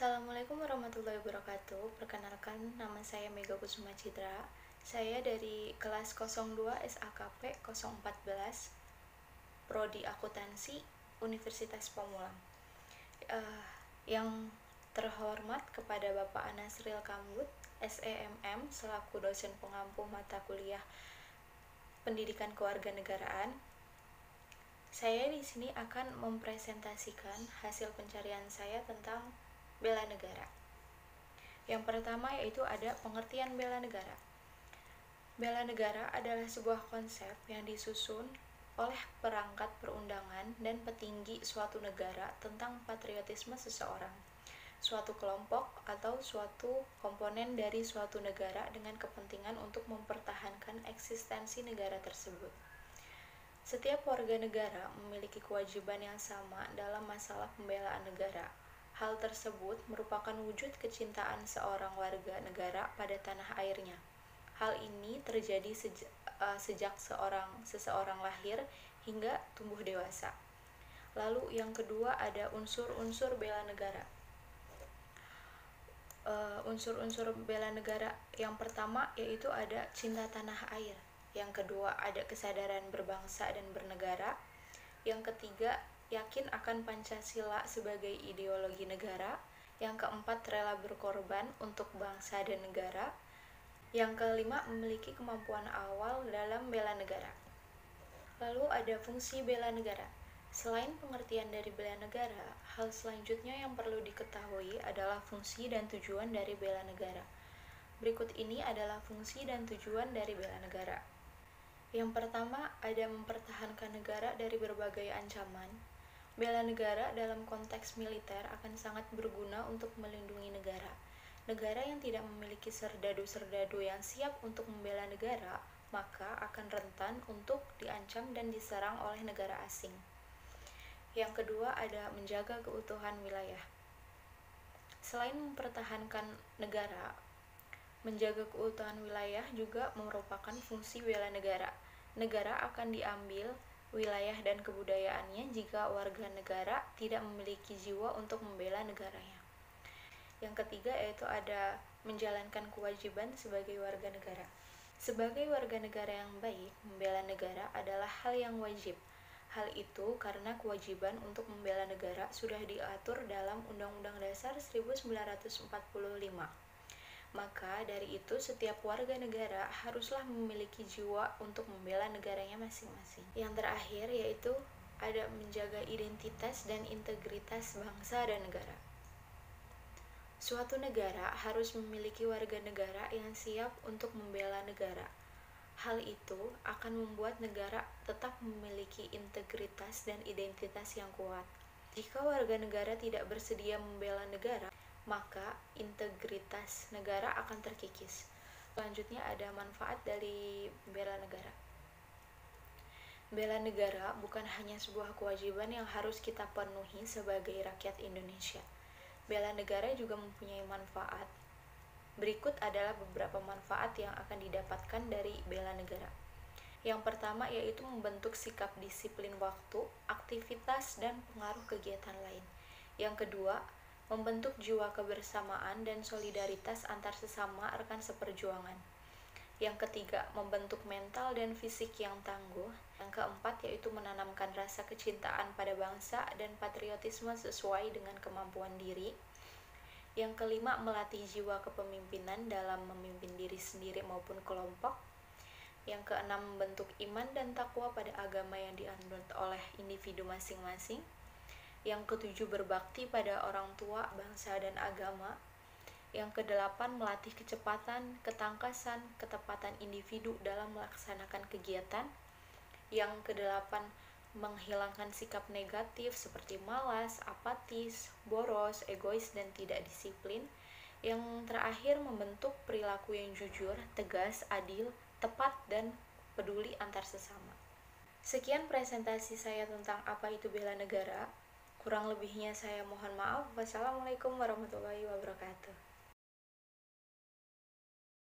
Assalamualaikum warahmatullahi wabarakatuh. Perkenalkan, nama saya Mega Kusuma Citra. Saya dari kelas 02 SAKP 014 Prodi Akuntansi Universitas Pamulang. Yang terhormat kepada Bapak Anasril Kambut, SEMM, selaku dosen pengampu mata kuliah Pendidikan Kewarganegaraan. Saya di sini akan mempresentasikan hasil pencarian saya tentang bela negara. Yang pertama yaitu ada pengertian bela negara. Bela negara adalah sebuah konsep yang disusun oleh perangkat perundangan dan petinggi suatu negara tentang patriotisme seseorang, suatu kelompok atau suatu komponen dari suatu negara dengan kepentingan untuk mempertahankan eksistensi negara tersebut. Setiap warga negara memiliki kewajiban yang sama dalam masalah pembelaan negara. Hal tersebut merupakan wujud kecintaan seorang warga negara pada tanah airnya. Hal ini terjadi sejak seseorang lahir hingga tumbuh dewasa. Lalu yang kedua ada unsur-unsur bela negara. Unsur-unsur bela negara yang pertama yaitu ada cinta tanah air. Yang kedua ada kesadaran berbangsa dan bernegara. Yang ketiga yakin akan Pancasila sebagai ideologi negara. Yang keempat rela berkorban untuk bangsa dan negara. Yang kelima memiliki kemampuan awal dalam bela negara. Lalu ada fungsi bela negara. Selain pengertian dari bela negara, hal selanjutnya yang perlu diketahui adalah fungsi dan tujuan dari bela negara. Berikut ini adalah fungsi dan tujuan dari bela negara. Yang pertama ada mempertahankan negara dari berbagai ancaman. Bela negara dalam konteks militer akan sangat berguna untuk melindungi negara. Negara yang tidak memiliki serdadu-serdadu yang siap untuk membela negara, maka akan rentan untuk diancam dan diserang oleh negara asing. Yang kedua ada menjaga keutuhan wilayah. Selain mempertahankan negara, menjaga keutuhan wilayah juga merupakan fungsi bela negara. Negara akan diambil wilayah dan kebudayaannya jika warga negara tidak memiliki jiwa untuk membela negaranya. Yang ketiga yaitu ada menjalankan kewajiban sebagai warga negara. Sebagai warga negara yang baik, membela negara adalah hal yang wajib. Hal itu karena kewajiban untuk membela negara sudah diatur dalam Undang-Undang Dasar 1945. Maka dari itu setiap warga negara haruslah memiliki jiwa untuk membela negaranya masing-masing. Yang terakhir yaitu ada menjaga identitas dan integritas bangsa dan negara. Suatu negara harus memiliki warga negara yang siap untuk membela negara. Hal itu akan membuat negara tetap memiliki integritas dan identitas yang kuat. Jika warga negara tidak bersedia membela negara, maka integritas negara akan terkikis. Selanjutnya ada manfaat dari bela negara. Bela negara bukan hanya sebuah kewajiban yang harus kita penuhi sebagai rakyat Indonesia. Bela negara juga mempunyai manfaat. Berikut adalah beberapa manfaat yang akan didapatkan dari bela negara. Yang pertama yaitu membentuk sikap disiplin waktu, aktivitas, dan pengaruh kegiatan lain. Yang kedua, membentuk jiwa kebersamaan dan solidaritas antar sesama rekan seperjuangan. Yang ketiga, membentuk mental dan fisik yang tangguh. Yang keempat yaitu menanamkan rasa kecintaan pada bangsa dan patriotisme sesuai dengan kemampuan diri. Yang kelima, melatih jiwa kepemimpinan dalam memimpin diri sendiri maupun kelompok. Yang keenam, membentuk iman dan takwa pada agama yang dianut oleh individu masing-masing. Yang ketujuh, berbakti pada orang tua, bangsa, dan agama. Yang kedelapan, melatih kecepatan, ketangkasan, ketepatan individu dalam melaksanakan kegiatan. Yang kedelapan, menghilangkan sikap negatif seperti malas, apatis, boros, egois, dan tidak disiplin. Yang terakhir, membentuk perilaku yang jujur, tegas, adil, tepat, dan peduli antar sesama. Sekian presentasi saya tentang apa itu bela negara. Kurang lebihnya saya mohon maaf. Wassalamualaikum warahmatullahi wabarakatuh.